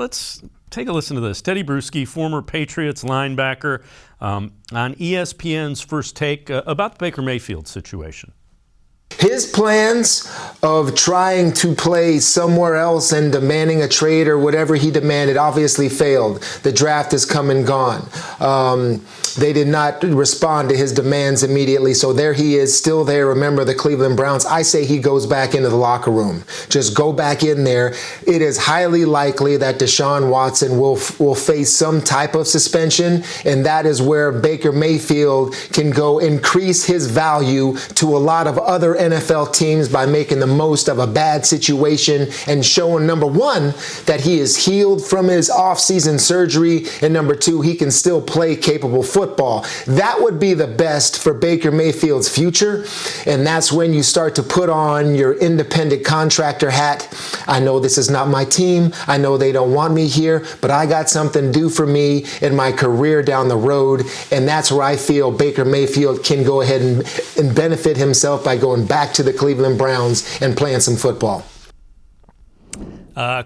let's take a listen to this. Tedy Bruschi, former Patriots linebacker, on ESPN's First Take about the Baker Mayfield situation. His plans of trying to play somewhere else and demanding a trade or whatever he demanded obviously failed. The draft has come and gone. They did not respond to his demands immediately, so there he is, still there. Remember the Cleveland Browns. I say he goes back into the locker room. Just go back in there. It is highly likely that Deshaun Watson will face some type of suspension, and that is where Baker Mayfield can go increase his value to a lot of other NFL teams by making the most of a bad situation and showing, number one, that he is healed from his off-season surgery, and number two, he can still play capable football. That would be the best for Baker Mayfield's future, and that's when you start to put on your independent contractor hat. I know this is not my team. I know they don't want me here, but I got something due for me in my career down the road, and that's where I feel Baker Mayfield can go ahead and benefit himself by going back to the Cleveland Browns and playing some football.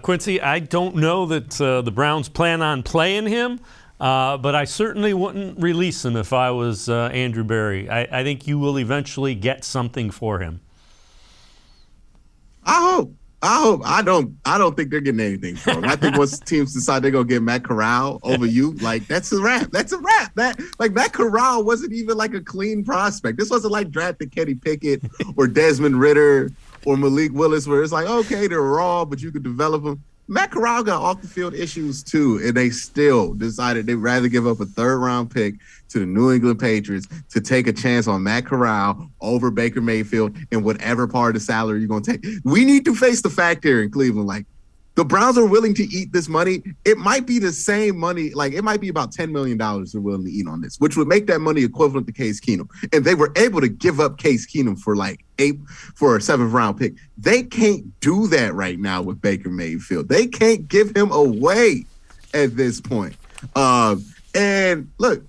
Quincy, I don't know that the Browns plan on playing him, but I certainly wouldn't release him if I was Andrew Berry. I think you will eventually get something for him. I hope. I don't think they're getting anything for him. I think once teams decide they're gonna get Matt Corral over you, like that's a wrap. That's a wrap. Matt Corral wasn't even like a clean prospect. This wasn't like drafting Kenny Pickett or Desmond Ridder or Malik Willis, where it's like, okay, they're raw, but you could develop them. Matt Corral got off the field issues too, and they still decided they'd rather give up a 3rd-round pick to the New England Patriots to take a chance on Matt Corral over Baker Mayfield and whatever part of the salary you're going to take. We need to face the fact here in Cleveland, like, the Browns are willing to eat this money. It might be the same money, like it might be about $10 million they're willing to eat on this, which would make that money equivalent to Case Keenum. And they were able to give up Case Keenum for for a 7th-round pick. They can't do that right now with Baker Mayfield. They can't give him away at this point. And look,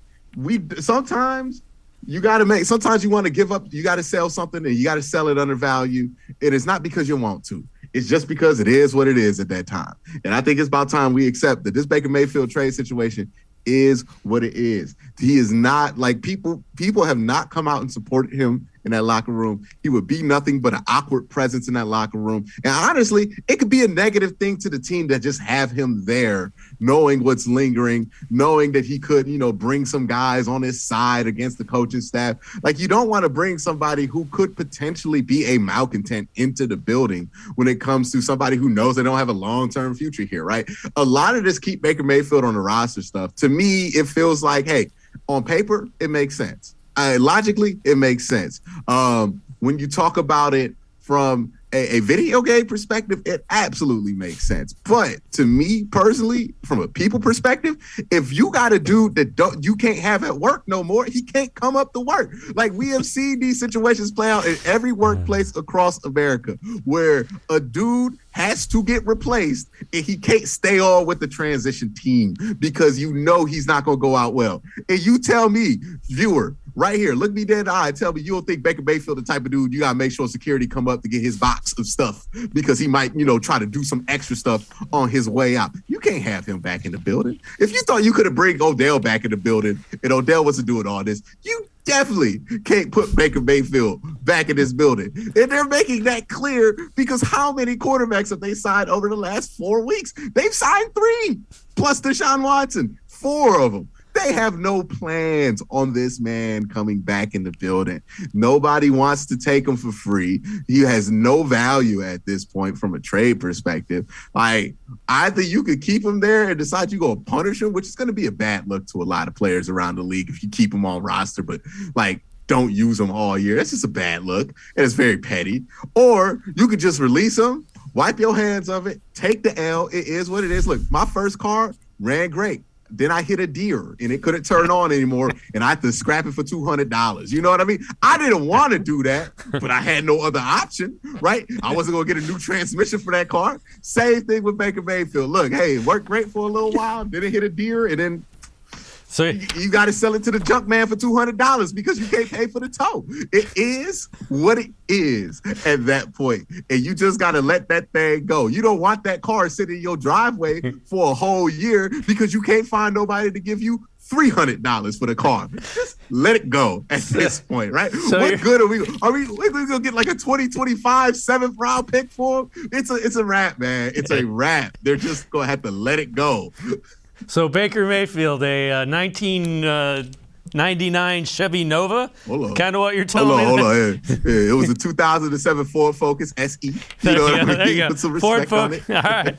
sometimes you want to give up, you got to sell something and you got to sell it undervalued. It is not because you want to. It's just because it is what it is at that time. And I think it's about time we accept that this Baker Mayfield trade situation is what it is. He is not like people have not come out and supported him in that locker room. He would be nothing but an awkward presence in that locker room. And honestly, it could be a negative thing to the team that just have him there, knowing what's lingering, knowing that he could, bring some guys on his side against the coaching staff. Like, you don't want to bring somebody who could potentially be a malcontent into the building when it comes to somebody who knows they don't have a long-term future here, right? A lot of this keep Baker Mayfield on the roster stuff. To me, it feels like, hey, on paper, it makes sense. Logically, it makes sense. When you talk about it from a video game perspective, it absolutely makes sense. But to me personally, from a people perspective, if you got a dude that you can't have at work no more, he can't come up to work. Like, we have seen these situations play out in every workplace across America where a dude has to get replaced and he can't stay on with the transition team because he's not going to go out well. And you tell me, viewer, right here, look me dead in the eye, tell me you don't think Baker Mayfield the type of dude you got to make sure security come up to get his box of stuff because he might, try to do some extra stuff on his way out. You can't have him back in the building. If you thought you could have bring Odell back in the building and Odell wasn't doing all this, you definitely can't put Baker Mayfield back in this building. And they're making that clear because how many quarterbacks have they signed over the last 4 weeks? They've signed 3 plus Deshaun Watson, 4 of them. They have no plans on this man coming back in the building. Nobody wants to take him for free. He has no value at this point from a trade perspective. Like, either you could keep him there and decide you're going to punish him, which is going to be a bad look to a lot of players around the league if you keep him on roster, but don't use him all year. That's just a bad look, and it's very petty. Or you could just release him, wipe your hands of it, take the L. It is what it is. Look, my first car ran great. Then I hit a deer and it couldn't turn on anymore and I had to scrap it for $200. You know what I mean? I didn't want to do that, but I had no other option, right? I wasn't going to get a new transmission for that car. Same thing with Baker Mayfield. Look, hey, it worked great for a little while. Then it hit a deer and then So you got to sell it to the junk man for $200 because you can't pay for the tow. It is what it is at that point, and you just got to let that thing go. You don't want that car sitting in your driveway for a whole year because you can't find nobody to give you $300 for the car. Just let it go at this point, right? So what good are we gonna get like a 2025 7th round pick for him? It's a wrap, man. It's a wrap. They're just gonna have to let it go. So Baker Mayfield, a 1999 Chevy Nova, kind of what you're telling me. Hold on. Yeah, it was a 2007 Ford Focus SE. You know what I mean? There you go. Put some Ford respect on it. All right.